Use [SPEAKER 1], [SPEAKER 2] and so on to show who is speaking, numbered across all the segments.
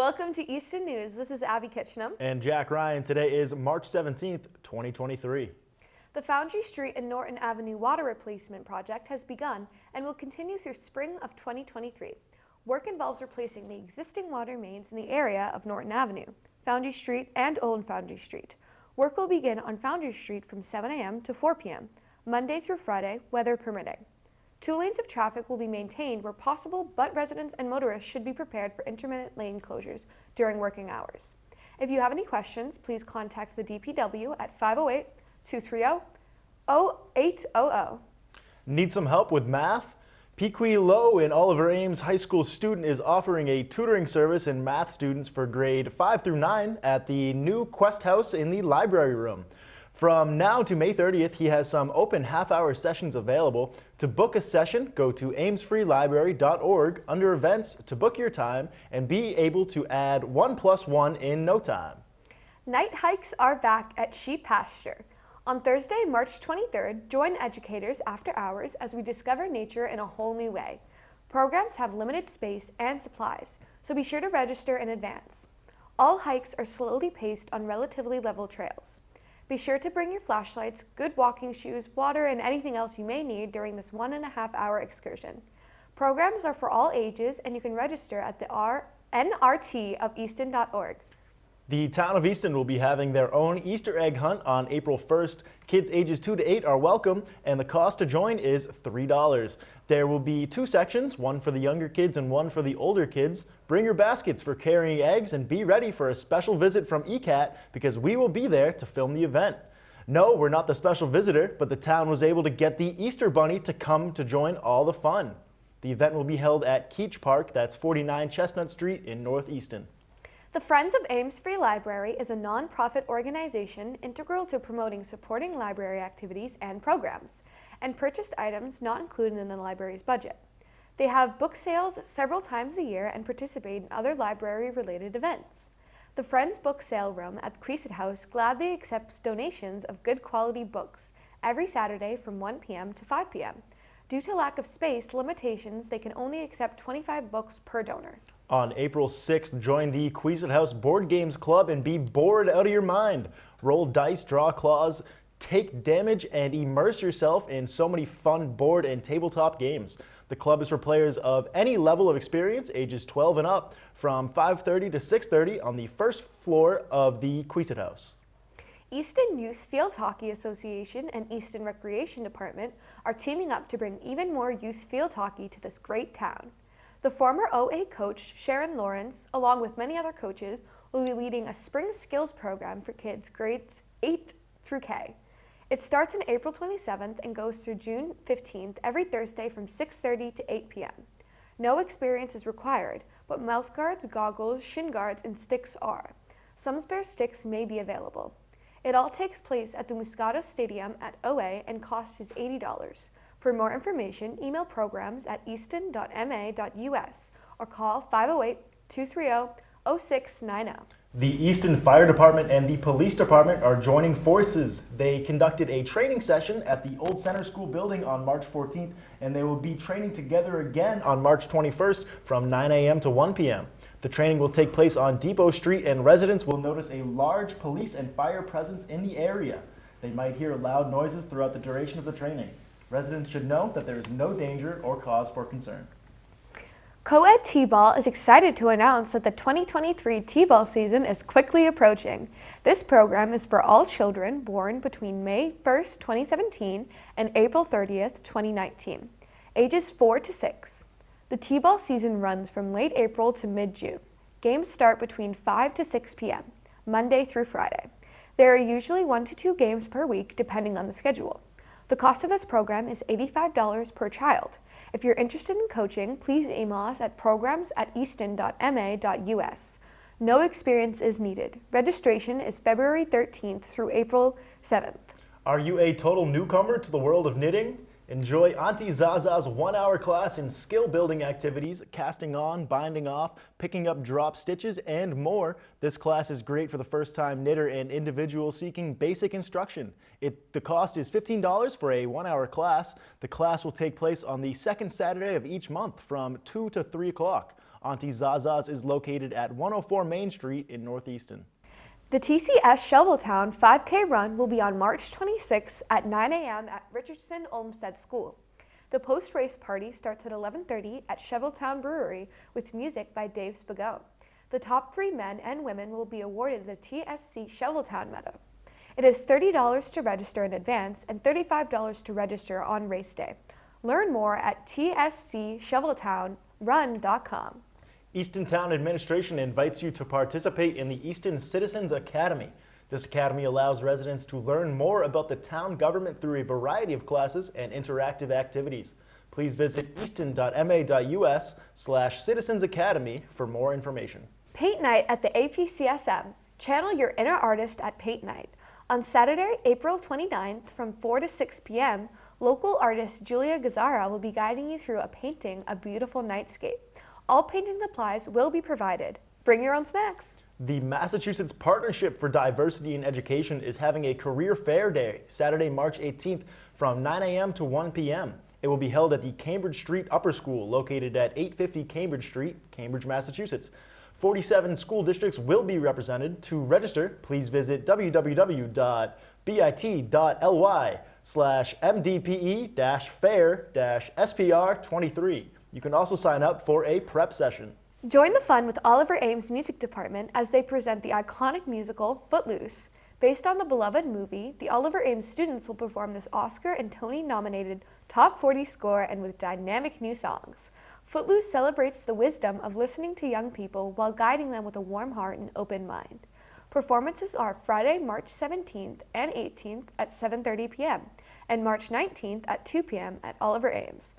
[SPEAKER 1] Welcome to Easton News. This is Abbie Kitchenham.
[SPEAKER 2] And Jack Ryan. Today is March 17th, 2023.
[SPEAKER 1] The Foundry Street and Norton Avenue water replacement project has begun and will continue through spring of 2023. Work involves replacing the existing water mains in the area of Norton Avenue, Foundry Street, and Old Foundry Street. Work will begin on Foundry Street from 7 a.m. to 4 p.m., Monday through Friday, weather permitting. 2 lanes of traffic will be maintained where possible, but residents and motorists should be prepared for intermittent lane closures during working hours. If you have any questions, please contact the DPW at 508-230-0800.
[SPEAKER 2] Need some help with math? Pequea Low, an Oliver Ames High School student, is offering a tutoring service in math students for grade 5 through 9 at the new Quest House in the library room. From now to May 30th, he has some open half-hour sessions available. To book a session, go to amesfreelibrary.org under events to book your time and be able to add 1+1 in no time.
[SPEAKER 1] Night hikes are back at Sheep Pasture. On Thursday, March 23rd, join educators after hours as we discover nature in a whole new way. Programs have limited space and supplies, so be sure to register in advance. All hikes are slowly paced on relatively level trails. Be sure to bring your flashlights, good walking shoes, water, and anything else you may need during this 1.5-hour excursion. Programs are for all ages, and you can register at the NRT of Easton.org.
[SPEAKER 2] The town of Easton will be having their own Easter egg hunt on April 1st. Kids ages 2 to 8 are welcome, and the cost to join is $3. There will be 2 sections, one for the younger kids and one for the older kids. Bring your baskets for carrying eggs and be ready for a special visit from ECAT because we will be there to film the event. No, we're not the special visitor, but the town was able to get the Easter Bunny to come to join all the fun. The event will be held at Keach Park, that's 49 Chestnut Street in North Easton.
[SPEAKER 1] The Friends of Ames Free Library is a non-profit organization integral to promoting supporting library activities and programs, and purchased items not included in the library's budget. They have book sales several times a year and participate in other library-related events. The Friends Book Sale Room at the Crescent House gladly accepts donations of good quality books every Saturday from 1 p.m. to 5 p.m. Due to lack of space limitations, they can only accept 25 books per donor.
[SPEAKER 2] On April 6th, join the Queasant House Board Games Club and be bored out of your mind. Roll dice, draw claws, take damage, and immerse yourself in so many fun board and tabletop games. The club is for players of any level of experience, ages 12 and up, from 5:30 to 6:30 on the first floor of the Queasant House.
[SPEAKER 1] Easton Youth Field Hockey Association and Easton Recreation Department are teaming up to bring even more youth field hockey to this great town. The former OA coach, Sharon Lawrence, along with many other coaches, will be leading a spring skills program for kids grades 8 through K. It starts on April 27th and goes through June 15th every Thursday from 6:30 to 8 p.m. No experience is required, but mouth guards, goggles, shin guards, and sticks are. Some spare sticks may be available. It all takes place at the Muscata Stadium at OA and cost is $80. For more information, email programs at easton.ma.us or call 508-230-0690.
[SPEAKER 2] The Easton Fire Department and the Police Department are joining forces. They conducted a training session at the Old Center School building on March 14th, and they will be training together again on March 21st from 9 a.m. to 1 p.m. The training will take place on Depot Street, and residents will notice a large police and fire presence in the area. They might hear loud noises throughout the duration of the training. Residents should know that there is no danger or cause for concern.
[SPEAKER 1] Co-ed T-ball is excited to announce that the 2023 T-ball season is quickly approaching. This program is for all children born between May 1st, 2017 and April 30th, 2019, ages 4 to 6. The T-ball season runs from late April to mid-June. Games start between 5 to 6 p.m., Monday through Friday. There are usually 1 to 2 games per week depending on the schedule. The cost of this program is $85 per child. If you're interested in coaching, please email us at programs@easton.ma.us. No experience is needed. Registration is February 13th through April 7th.
[SPEAKER 2] Are you a total newcomer to the world of knitting? Enjoy Auntie Zaza's 1-hour class in skill-building activities, casting on, binding off, picking up drop stitches, and more. This class is great for the first-time knitter and individual seeking basic instruction. The cost is $15 for a 1-hour class. The class will take place on the second Saturday of each month from 2 to 3 o'clock. Auntie Zaza's is located at 104 Main Street in North Easton.
[SPEAKER 1] The TCS Shoveltown 5K run will be on March 26th at 9 a.m. at Richardson Olmsted School. The post-race party starts at 11:30 at Shoveltown Brewery with music by Dave Spagone. The top 3 men and women will be awarded the TSC Shoveltown Medal. It is $30 to register in advance and $35 to register on race day. Learn more at tscshoveltownrun.com.
[SPEAKER 2] Easton Town Administration invites you to participate in the Easton Citizens Academy. This academy allows residents to learn more about the town government through a variety of classes and interactive activities. Please visit easton.ma.us/Citizens Academy for more information.
[SPEAKER 1] Paint Night at the APCSM. Channel your inner artist at Paint Night. On Saturday, April 29th from 4 to 6 p.m., local artist Julia Gazzara will be guiding you through a painting a beautiful nightscape. All painting supplies will be provided. Bring your own snacks.
[SPEAKER 2] The Massachusetts Partnership for Diversity in Education is having a career fair day, Saturday, March 18th from 9 a.m. to 1 p.m. It will be held at the Cambridge Street Upper School, located at 850 Cambridge Street, Cambridge, Massachusetts. 47 school districts will be represented. To register, please visit www.bit.ly/mdpe-fair-spr23. You can also sign up for a prep session.
[SPEAKER 1] Join the fun with Oliver Ames Music Department as they present the iconic musical Footloose. Based on the beloved movie, the Oliver Ames students will perform this Oscar and Tony-nominated top 40 score and with dynamic new songs. Footloose celebrates the wisdom of listening to young people while guiding them with a warm heart and open mind. Performances are Friday, March 17th and 18th at 7:30 p.m. and March 19th at 2 p.m. at Oliver Ames.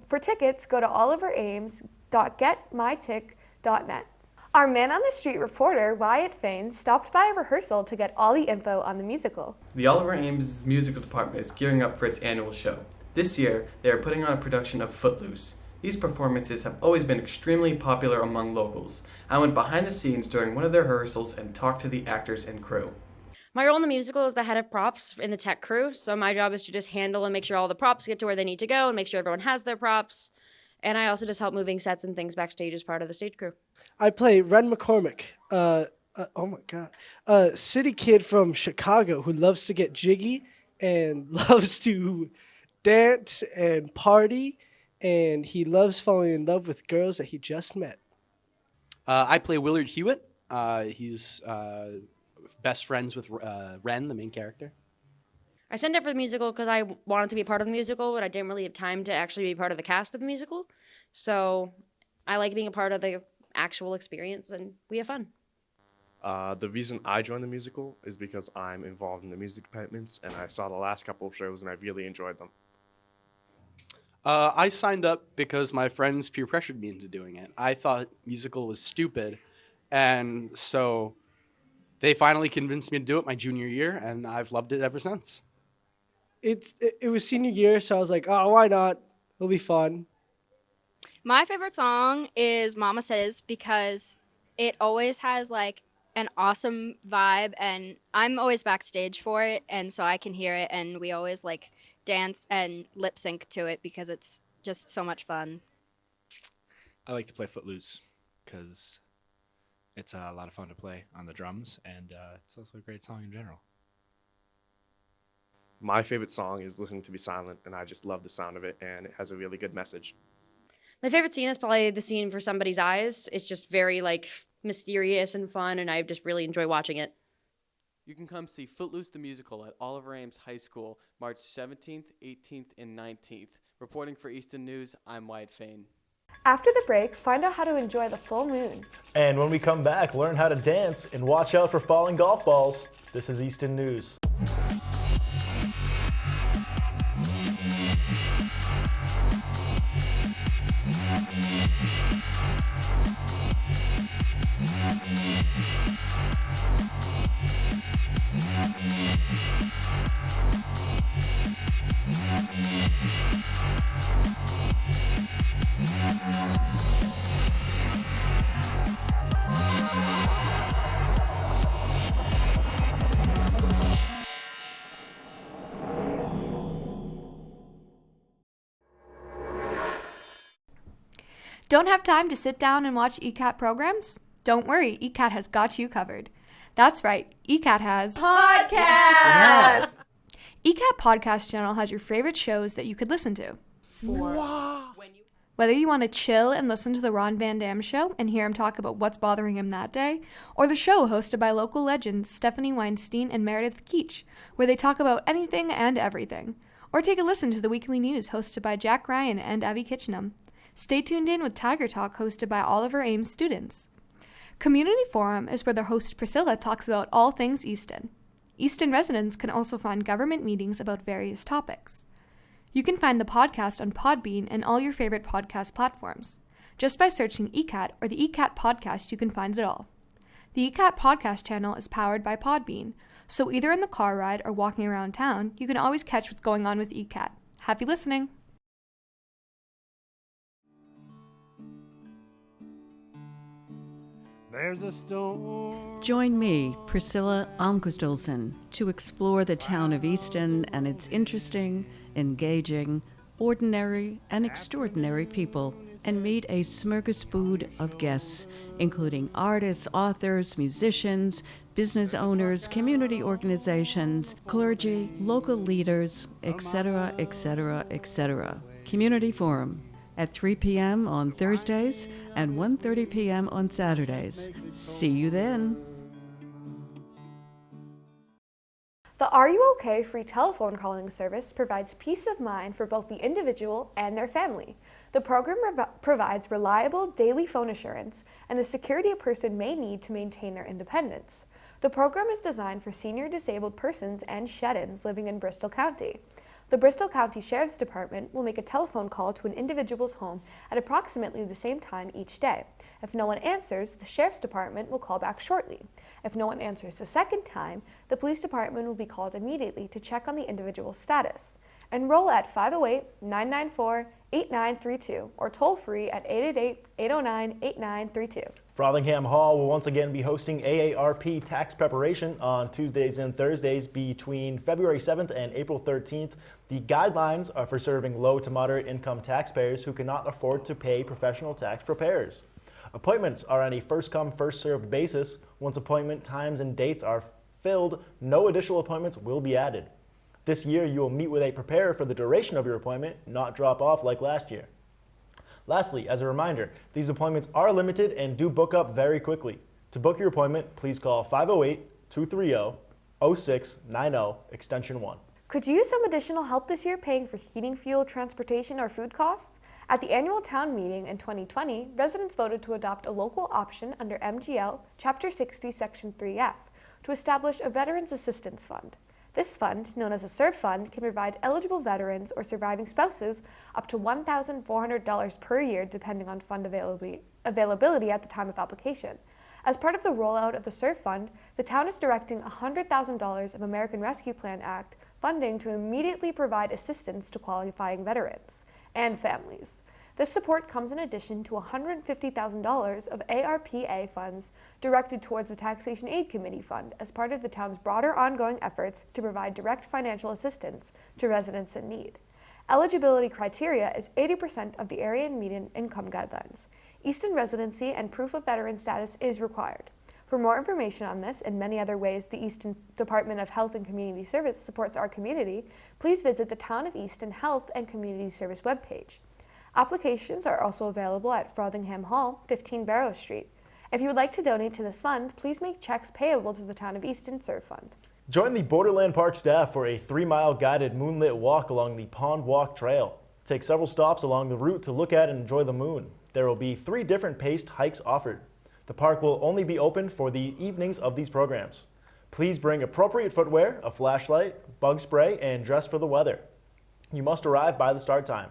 [SPEAKER 1] For tickets, go to oliverames.getmytic.net. Our man-on-the-street reporter, Wyatt Fain, stopped by a rehearsal to get all the info on the musical.
[SPEAKER 3] The Oliver Ames Musical Department is gearing up for its annual show. This year, they are putting on a production of Footloose. These performances have always been extremely popular among locals. I went behind the scenes during one of their rehearsals and talked to the actors and crew.
[SPEAKER 4] My role in the musical is the head of props in the tech crew, so my job is to just handle and make sure all the props get to where they need to go and make sure everyone has their props. And I also just help moving sets and things backstage as part of the stage crew.
[SPEAKER 5] I play Ren McCormick, city kid from Chicago who loves to get jiggy and loves to dance and party, and he loves falling in love with girls that he just met.
[SPEAKER 6] I play Willard Hewitt. He's best friends with Ren, the main character.
[SPEAKER 4] I signed up for the musical because I wanted to be part of the musical, but I didn't really have time to actually be part of the cast of the musical. So I like being a part of the actual experience, and we have fun.
[SPEAKER 7] The reason I joined the musical is because I'm involved in the music departments, and I saw the last couple of shows, and I really enjoyed them.
[SPEAKER 6] I signed up because my friends peer pressured me into doing it. I thought musical was stupid, and so they finally convinced me to do it my junior year, and I've loved it ever since.
[SPEAKER 5] It was senior year, so I was like, oh, why not? It'll be fun.
[SPEAKER 8] My favorite song is Mama Says because it always has like an awesome vibe, and I'm always backstage for it, and so I can hear it, and we always like dance and lip sync to it because it's just so much fun.
[SPEAKER 9] I like to play Footloose because it's a lot of fun to play on the drums, and it's also a great song in general.
[SPEAKER 7] My favorite song is Listening to Be Silent, and I just love the sound of it, and it has a really good message.
[SPEAKER 4] My favorite scene is probably the scene for Somebody's Eyes. It's just very like mysterious and fun, and I just really enjoy watching it.
[SPEAKER 3] You can come see Footloose the Musical at Oliver Ames High School, March 17th, 18th, and 19th. Reporting for Easton News, I'm Wyatt Fain.
[SPEAKER 1] After the break, find out how to enjoy the full moon.
[SPEAKER 2] And when we come back, learn how to dance and watch out for falling golf balls. This is Easton News.
[SPEAKER 1] Don't have time to sit down and watch ECAT programs? Don't worry, ECAT has got you covered. That's right, ECAT has
[SPEAKER 10] Podcast!
[SPEAKER 1] ECAT Podcast Channel has your favorite shows that you could listen to. Whether you want to chill and listen to the Ron Van Dam Show and hear him talk about what's bothering him that day, or the show hosted by local legends Stephanie Weinstein and Meredith Keach, where they talk about anything and everything, or take a listen to the weekly news hosted by Jack Ryan and Abbie Kitchenham. Stay tuned in with Tiger Talk hosted by Oliver Ames students. Community Forum is where their host Priscilla talks about all things Easton. Easton residents can also find government meetings about various topics. You can find the podcast on Podbean and all your favorite podcast platforms. Just by searching ECAT or the ECAT podcast, you can find it all. The ECAT podcast channel is powered by Podbean, so either in the car ride or walking around town, you can always catch what's going on with ECAT. Happy listening!
[SPEAKER 11] There's a storm.
[SPEAKER 10] Join me, Priscilla Almquist-Olsen, to explore the town of Easton and its interesting, engaging, ordinary, and extraordinary people, and meet a smorgasbord of guests, including artists, authors, musicians, business owners, community organizations, clergy, local leaders, etc., etc., etc. Community Forum at 3 p.m. on Thursdays and 1:30 p.m. on Saturdays. See you then.
[SPEAKER 1] The Are You OK free telephone calling service provides peace of mind for both the individual and their family. The program provides reliable daily phone assurance and the security a person may need to maintain their independence. The program is designed for senior disabled persons and shed-ins living in Bristol County. The Bristol County Sheriff's Department will make a telephone call to an individual's home at approximately the same time each day. If no one answers, the Sheriff's Department will call back shortly. If no one answers the second time, the Police Department will be called immediately to check on the individual's status. Enroll at 508-994-8932 or toll free at 888-809-8932.
[SPEAKER 2] Frothingham Hall will once again be hosting AARP tax preparation on Tuesdays and Thursdays between February 7th and April 13th. The guidelines are for serving low to moderate income taxpayers who cannot afford to pay professional tax preparers. Appointments are on a first-come, first-served basis. Once appointment times and dates are filled, no additional appointments will be added. This year, you will meet with a preparer for the duration of your appointment, not drop off like last year. Lastly, as a reminder, these appointments are limited and do book up very quickly. To book your appointment, please call 508-230-0690, extension 1.
[SPEAKER 1] Could you use some additional help this year paying for heating, fuel, transportation, or food costs? At the annual town meeting in 2020, residents voted to adopt a local option under MGL Chapter 60, Section 3F to establish a Veterans Assistance Fund. This fund, known as a SERV fund, can provide eligible veterans or surviving spouses up to $1,400 per year depending on fund availability at the time of application. As part of the rollout of the SERV fund, the town is directing $100,000 of American Rescue Plan Act funding to immediately provide assistance to qualifying veterans and families. This support comes in addition to $150,000 of ARPA funds directed towards the Taxation Aid Committee Fund as part of the town's broader ongoing efforts to provide direct financial assistance to residents in need. Eligibility criteria is 80% of the area median income guidelines. Easton residency and proof of veteran status is required. For more information on this and many other ways the Easton Department of Health and Community Service supports our community, please visit the Town of Easton Health and Community Service webpage. Applications are also available at Frothingham Hall, 15 Barrow Street. If you would like to donate to this fund, please make checks payable to the Town of Easton SERV Fund.
[SPEAKER 2] Join the Borderland Park staff for a 3-mile guided moonlit walk along the Pond Walk Trail. Take several stops along the route to look at and enjoy the moon. There will be 3 different paced hikes offered. The park will only be open for the evenings of these programs. Please bring appropriate footwear, a flashlight, bug spray, and dress for the weather. You must arrive by the start time.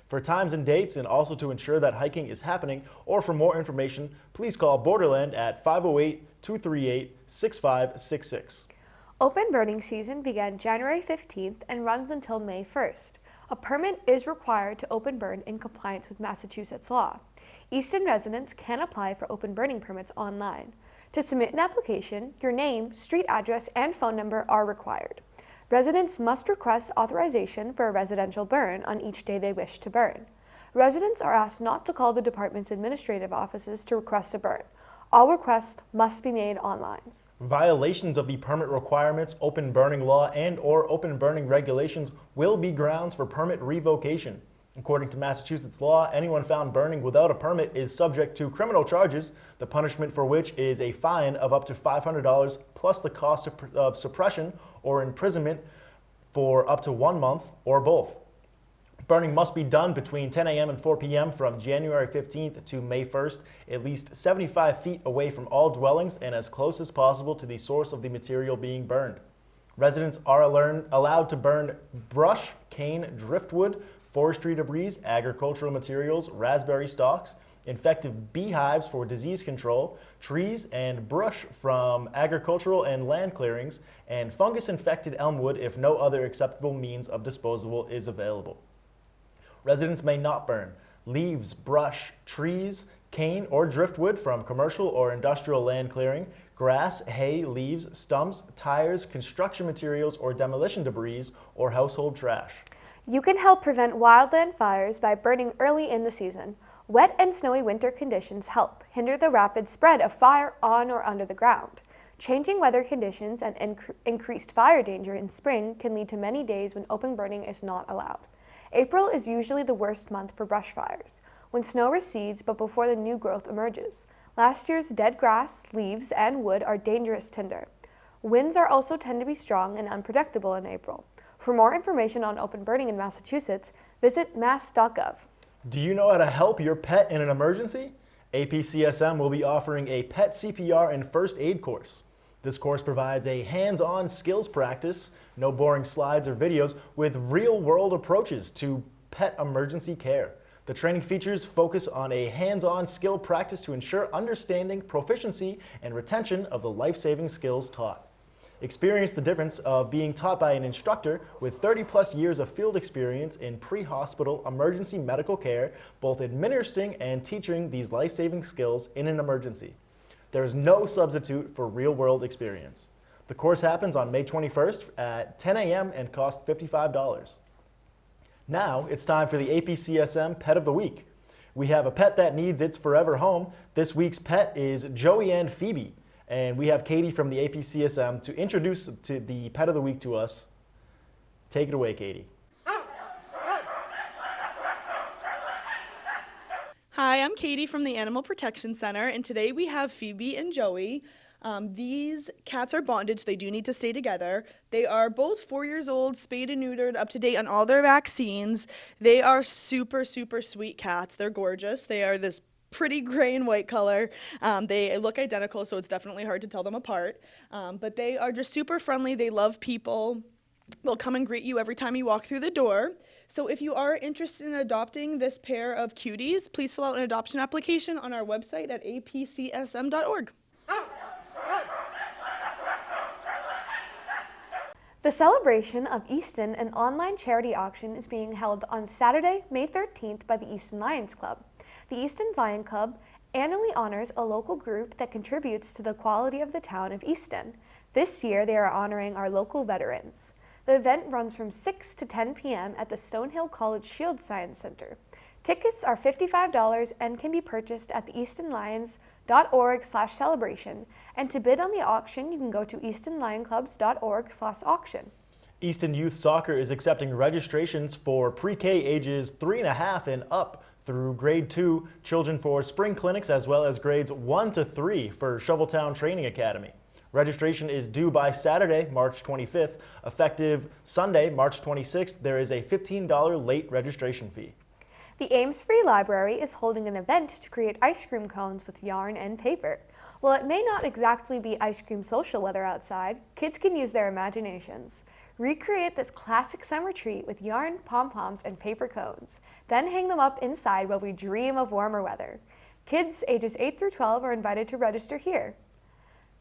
[SPEAKER 2] For times and dates, and also to ensure that hiking is happening, or for more information, please call Borderland at 508-238-6566.
[SPEAKER 1] Open burning season began January 15th and runs until May 1st. A permit is required to open burn in compliance with Massachusetts law. Easton residents can apply for open burning permits online. To submit an application, your name, street address, and phone number are required. Residents must request authorization for a residential burn on each day they wish to burn. Residents are asked not to call the department's administrative offices to request a burn. All requests must be made online.
[SPEAKER 2] Violations of the permit requirements, open burning law, and/or open burning regulations will be grounds for permit revocation. According to Massachusetts law, anyone found burning without a permit is subject to criminal charges, the punishment for which is a fine of up to $500 plus the cost of suppression or imprisonment for up to 1 month or both. Burning must be done between 10 a.m. and 4 p.m. from January 15th to May 1st, at least 75 feet away from all dwellings and as close as possible to the source of the material being burned. Residents are allowed to burn brush, cane, driftwood, forestry debris, agricultural materials, raspberry stalks, infective beehives for disease control, trees and brush from agricultural and land clearings, and fungus-infected elm wood if no other acceptable means of disposal is available. Residents may not burn leaves, brush, trees, cane, or driftwood from commercial or industrial land clearing, grass, hay, leaves, stumps, tires, construction materials, or demolition debris, or household trash.
[SPEAKER 1] You can help prevent wildland fires by burning early in the season. Wet and snowy winter conditions help hinder the rapid spread of fire on or under the ground. Changing weather conditions and increased fire danger in spring can lead to many days when open burning is not allowed. April is usually the worst month for brush fires, when snow recedes but before the new growth emerges. Last year's dead grass, leaves, and wood are dangerous tinder. Winds are also tend to be strong and unpredictable in April. For more information on open burning in Massachusetts, visit mass.gov.
[SPEAKER 2] Do you know how to help your pet in an emergency? APCSM will be offering a pet CPR and first aid course. This course provides a hands-on skills practice, no boring slides or videos, with real-world approaches to pet emergency care. The training features focus on a hands-on skill practice to ensure understanding, proficiency, and retention of the life-saving skills taught. Experience the difference of being taught by an instructor with 30-plus years of field experience in pre-hospital emergency medical care, both administering and teaching these life-saving skills in an emergency. There is no substitute for real-world experience. The course happens on May 21st at 10 a.m. and costs $55. Now it's time for the APCSM Pet of the Week. We have a pet that needs its forever home. This week's pet is Joey and Phoebe, and we have Katie from the APCSM to introduce the Pet of the Week to us. Take it away, Katie.
[SPEAKER 12] Hi, I'm Katie from the Animal Protection Center, and today we have Phoebe and Joey. These cats are bonded, so they do need to stay together. They are both 4 years old, spayed and neutered, up to date on all their vaccines. They are super, super sweet cats. They're gorgeous. They are this pretty gray and white color. They look identical, so it's definitely hard to tell them apart. But they are just super friendly. They love people. They'll come and greet you every time you walk through the door. So if you are interested in adopting this pair of cuties, please fill out an adoption application on our website at apcsm.org.
[SPEAKER 1] The celebration of Easton, an online charity auction, is being held on Saturday, May 13th by the Easton Lions Club. The Easton Lion Club annually honors a local group that contributes to the quality of the town of Easton. This year, they are honoring our local veterans. The event runs from 6 to 10 p.m. at the Stonehill College Shield Science Center. Tickets are $55 and can be purchased at the eastonlions.org/celebration. And to bid on the auction, you can go to eastonlionclubs.org/auction.
[SPEAKER 2] Easton Youth Soccer is accepting registrations for pre-K ages 3.5 and up through grade 2 children for spring clinics, as well as grades 1 to 3 for Shoveltown Training Academy. Registration is due by Saturday, March 25th. Effective Sunday, March 26th, there is a $15 late registration fee.
[SPEAKER 1] The Ames Free Library is holding an event to create ice cream cones with yarn and paper. While it may not exactly be ice cream social weather outside, kids can use their imaginations. Recreate this classic summer treat with yarn, pom-poms, and paper cones. Then hang them up inside while we dream of warmer weather. Kids ages 8 through 12 are invited to register here.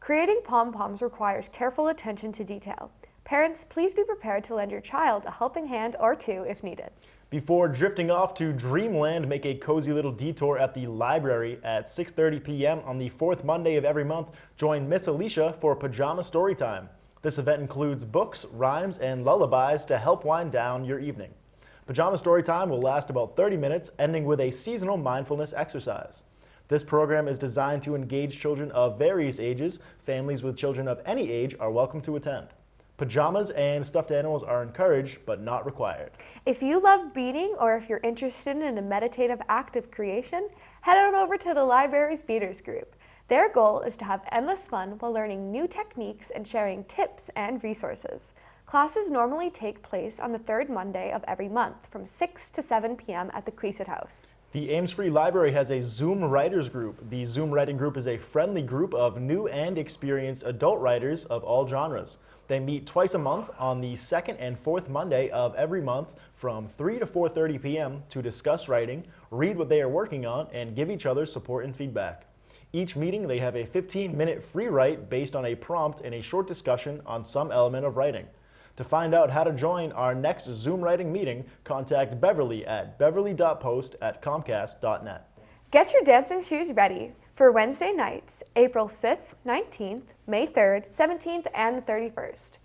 [SPEAKER 1] Creating pom-poms requires careful attention to detail. Parents, please be prepared to lend your child a helping hand or two if needed.
[SPEAKER 2] Before drifting off to Dreamland, make a cozy little detour at the library at 6:30 p.m. on the fourth Monday of every month. Join Miss Alicia for Pajama Story Time. This event includes books, rhymes, and lullabies to help wind down your evening. Pajama story time will last about 30 minutes, ending with a seasonal mindfulness exercise. This program is designed to engage children of various ages. Families with children of any age are welcome to attend. Pajamas and stuffed animals are encouraged, but not required.
[SPEAKER 1] If you love beading or if you're interested in a meditative act of creation, head on over to the library's Beaders group. Their goal is to have endless fun while learning new techniques and sharing tips and resources. Classes normally take place on the third Monday of every month from 6 to 7 p.m. at the Queeset House.
[SPEAKER 2] The Ames Free Library has a Zoom Writers Group. The Zoom Writing Group is a friendly group of new and experienced adult writers of all genres. They meet twice a month on the second and fourth Monday of every month from 3 to 4:30 p.m. to discuss writing, read what they are working on, and give each other support and feedback. Each meeting, they have a 15-minute free write based on a prompt and a short discussion on some element of writing. To find out how to join our next Zoom writing meeting, contact Beverly at beverly.post@comcast.net.
[SPEAKER 1] Get your dancing shoes ready for Wednesday nights, April 5th, 19th, May 3rd, 17th, and the 31st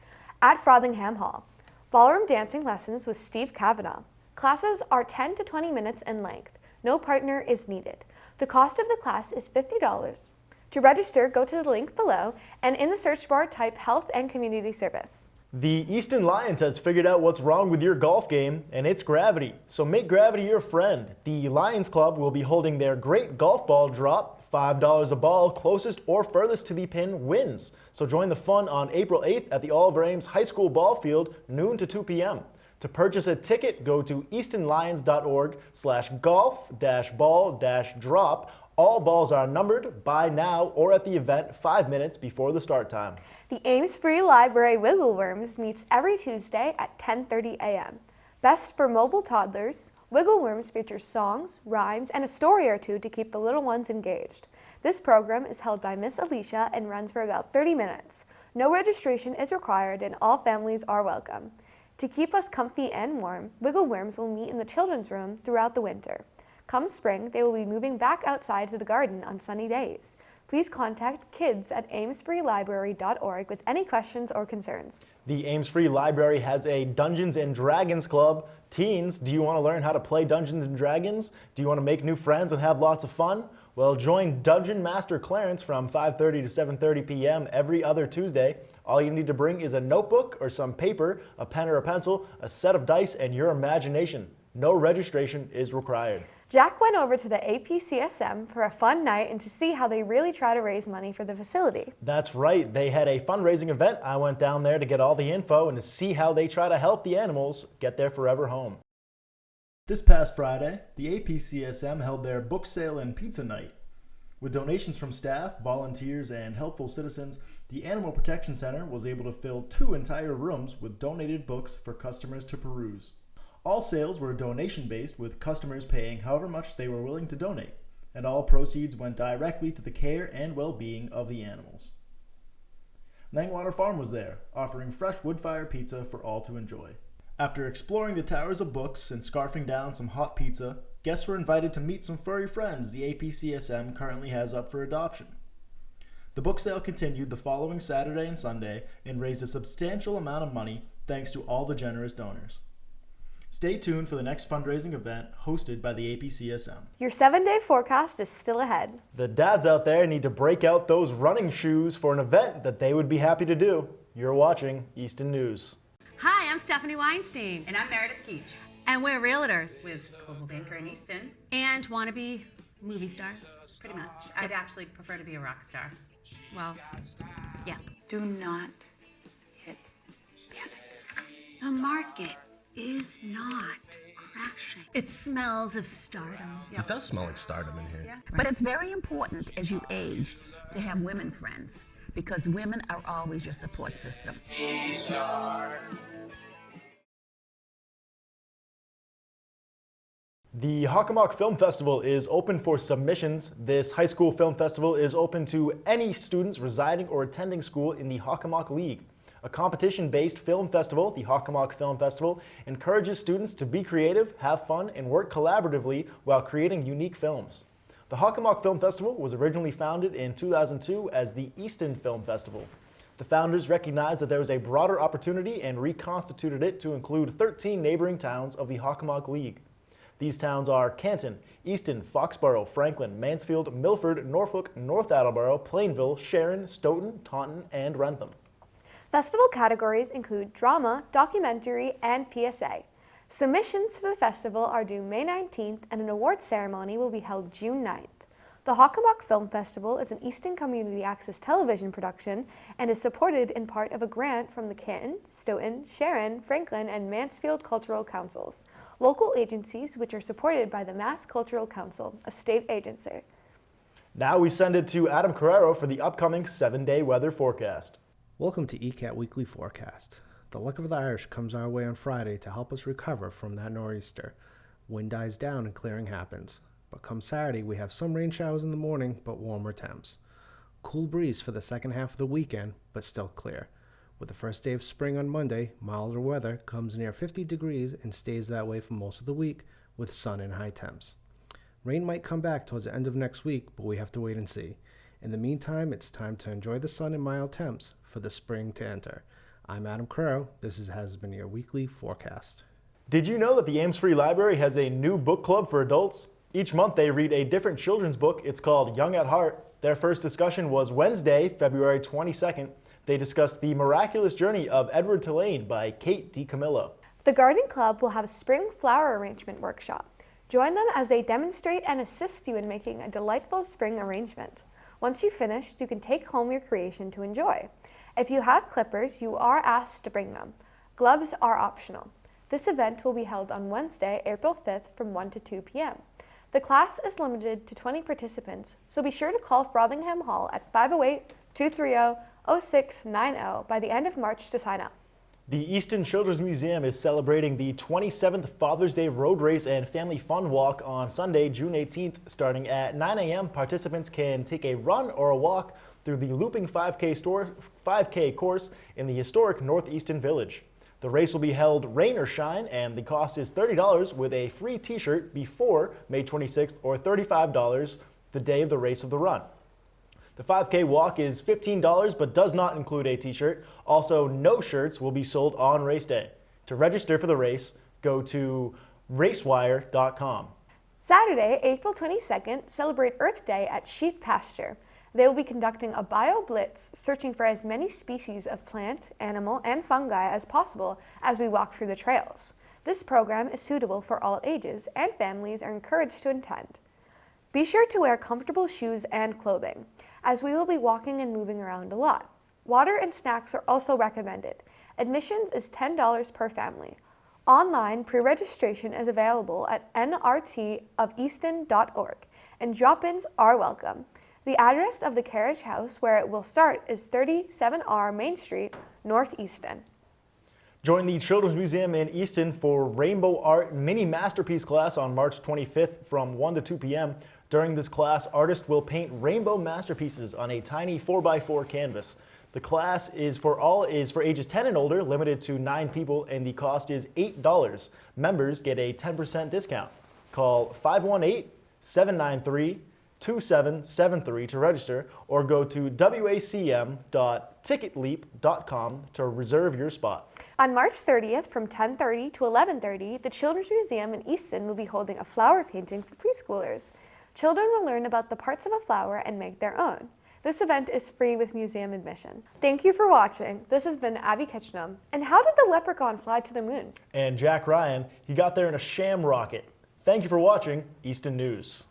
[SPEAKER 1] at Frothingham Hall. Ballroom dancing lessons with Steve Kavanaugh. Classes are 10 to 20 minutes in length. No partner is needed. The cost of the class is $50. To register, go to the link below and in the search bar type Health and Community Service.
[SPEAKER 2] The Easton Lions has figured out what's wrong with your golf game, and it's gravity. So make gravity your friend. The Lions Club will be holding their great golf ball drop. $5 a ball, closest or furthest to the pin wins. So join the fun on April 8th at the Oliver Ames High School ball field, noon to 2 p.m. To purchase a ticket, go to eastonlions.org/golf-ball-drop. All balls are numbered. Buy now or at the event 5 minutes before the start time.
[SPEAKER 1] The Ames Free Library Wiggle Worms meets every Tuesday at 10:30 a.m. Best for mobile toddlers, Wiggle Worms features songs, rhymes, and a story or two to keep the little ones engaged. This program is held by Miss Alicia and runs for about 30 minutes. No registration is required and all families are welcome. To keep us comfy and warm, Wiggle Worms will meet in the children's room throughout the winter. Come spring, they will be moving back outside to the garden on sunny days. Please contact kids@amesfreelibrary.org with any questions or concerns.
[SPEAKER 2] The Ames Free Library has a Dungeons and Dragons Club. Teens, do you want to learn how to play Dungeons and Dragons? Do you want to make new friends and have lots of fun? Well, join Dungeon Master Clarence from 5:30 to 7:30 p.m. every other Tuesday. All you need to bring is a notebook or some paper, a pen or a pencil, a set of dice, and your imagination. No registration is required.
[SPEAKER 1] Jack went over to the APCSM for a fun night and to see how they really try to raise money for the facility.
[SPEAKER 2] That's right. They had a fundraising event. I went down there to get all the info and to see how they try to help the animals get their forever home. This past Friday, the APCSM held their book sale and pizza night. With donations from staff, volunteers, and helpful citizens, the Animal Protection Center was able to fill 2 entire rooms with donated books for customers to peruse. All sales were donation-based, with customers paying however much they were willing to donate, and all proceeds went directly to the care and well-being of the animals. Langwater Farm was there, offering fresh wood-fire pizza for all to enjoy. After exploring the towers of books and scarfing down some hot pizza, guests were invited to meet some furry friends the APCSM currently has up for adoption. The book sale continued the following Saturday and Sunday and raised a substantial amount of money thanks to all the generous donors. Stay tuned for the next fundraising event hosted by the APCSM.
[SPEAKER 1] Your 7-day forecast is still ahead.
[SPEAKER 2] The dads out there need to break out those running shoes for an event that they would be happy to do. You're watching Easton News.
[SPEAKER 13] Hi, I'm Stephanie Weinstein.
[SPEAKER 14] And I'm Meredith Keach.
[SPEAKER 13] And we're realtors.
[SPEAKER 14] With Coldwell Banker in Easton.
[SPEAKER 13] And wannabe movie stars.
[SPEAKER 14] Pretty much. I'd actually prefer to be a rock star.
[SPEAKER 13] Well, yeah.
[SPEAKER 14] Do not hit panic.
[SPEAKER 13] The market is not crashing. It smells of stardom.
[SPEAKER 15] It does smell like stardom in here.
[SPEAKER 14] Yeah.
[SPEAKER 16] But it's very important as you age to have women friends, because women are always your support system.
[SPEAKER 2] The Hockomock Film Festival is open for submissions. This high school film festival is open to any students residing or attending school in the Hockomock League. A competition-based film festival, the Hockomock Film Festival, encourages students to be creative, have fun, and work collaboratively while creating unique films. The Hockomock Film Festival was originally founded in 2002 as the Easton Film Festival. The The founders recognized that there was a broader opportunity and reconstituted it to include 13 neighboring towns of the Hockomock League. These towns are Canton, Easton, Foxborough, Franklin, Mansfield, Milford, Norfolk, North Attleboro, Plainville, Sharon, Stoughton, Taunton, and Wrentham.
[SPEAKER 1] Festival categories include drama, documentary, and PSA. Submissions to the festival are due May 19th, and an awards ceremony will be held June 9th. The Hockomock Film Festival is an Easton Community Access television production and is supported in part of a grant from the Canton, Stoughton, Sharon, Franklin, and Mansfield Cultural Councils, local agencies which are supported by the Mass Cultural Council, a state agency.
[SPEAKER 2] Now we send it to Adam Carrero for the upcoming 7-day weather forecast.
[SPEAKER 17] Welcome to ECAT Weekly Forecast. The luck of the Irish comes our way on Friday to help us recover from that nor'easter. Wind dies down and clearing happens. But come Saturday, we have some rain showers in the morning, but warmer temps. Cool breeze for the second half of the weekend, but still clear. With the first day of spring on Monday, milder weather comes near 50 degrees and stays that way for most of the week, with sun and high temps. Rain might come back towards the end of next week, but we have to wait and see. In the meantime, it's time to enjoy the sun and mild temps for the spring to enter. I'm Adam Carrero. This has been your weekly forecast.
[SPEAKER 2] Did you know that the Ames Free Library has a new book club for adults? Each month they read a different children's book. It's called Young at Heart. Their first discussion was Wednesday, February 22nd. They discussed The Miraculous Journey of Edward Tulane by Kate DiCamillo.
[SPEAKER 1] The Garden Club will have a spring flower arrangement workshop. Join them as they demonstrate and assist you in making a delightful spring arrangement. Once you've finished, you can take home your creation to enjoy. If you have clippers, you are asked to bring them. Gloves are optional. This event will be held on Wednesday, April 5th from 1 to 2 p.m. The class is limited to 20 participants, so be sure to call Frothingham Hall at 508-230-0690 by the end of March to sign up.
[SPEAKER 2] The Easton Children's Museum is celebrating the 27th Father's Day Road Race and Family Fun Walk on Sunday, June 18th. Starting at 9 a.m., participants can take a run or a walk through the looping 5K course in the historic North Easton Village. The race will be held rain or shine, and the cost is $30 with a free t-shirt before May 26th or $35 the day of the race of the run. The 5K walk is $15 but does not include a t-shirt. Also, no shirts will be sold on race day. To register for the race, go to racewire.com.
[SPEAKER 1] Saturday, April 22nd, celebrate Earth Day at Sheep Pasture. They will be conducting a bio blitz, searching for as many species of plant, animal, and fungi as possible as we walk through the trails. This program is suitable for all ages, and families are encouraged to attend. Be sure to wear comfortable shoes and clothing, as we will be walking and moving around a lot. Water and snacks are also recommended. Admissions is $10 per family. Online pre-registration is available at nrtofeaston.org, and drop-ins are welcome. The address of the carriage house where it will start is 37R Main Street, North Easton.
[SPEAKER 2] Join the Children's Museum in Easton for Rainbow Art Mini Masterpiece class on March 25th from 1 to 2 p.m. During this class, artists will paint rainbow masterpieces on a tiny 4x4 canvas. The class is for ages 10 and older, limited to 9 people, and the cost is $8. Members get a 10% discount. Call 518-793-2773 to register, or go to wacm.ticketleap.com to reserve your spot.
[SPEAKER 1] On March 30th from 10:30 to 11:30, the Children's Museum in Easton will be holding a flower painting for preschoolers. Children will learn about the parts of a flower and make their own. This event is free with museum admission. Thank you for watching. This has been Abbie Kitchenham. And how did the leprechaun fly to the moon?
[SPEAKER 2] And Jack Ryan, he got there in a sham rocket. Thank you for watching Easton News.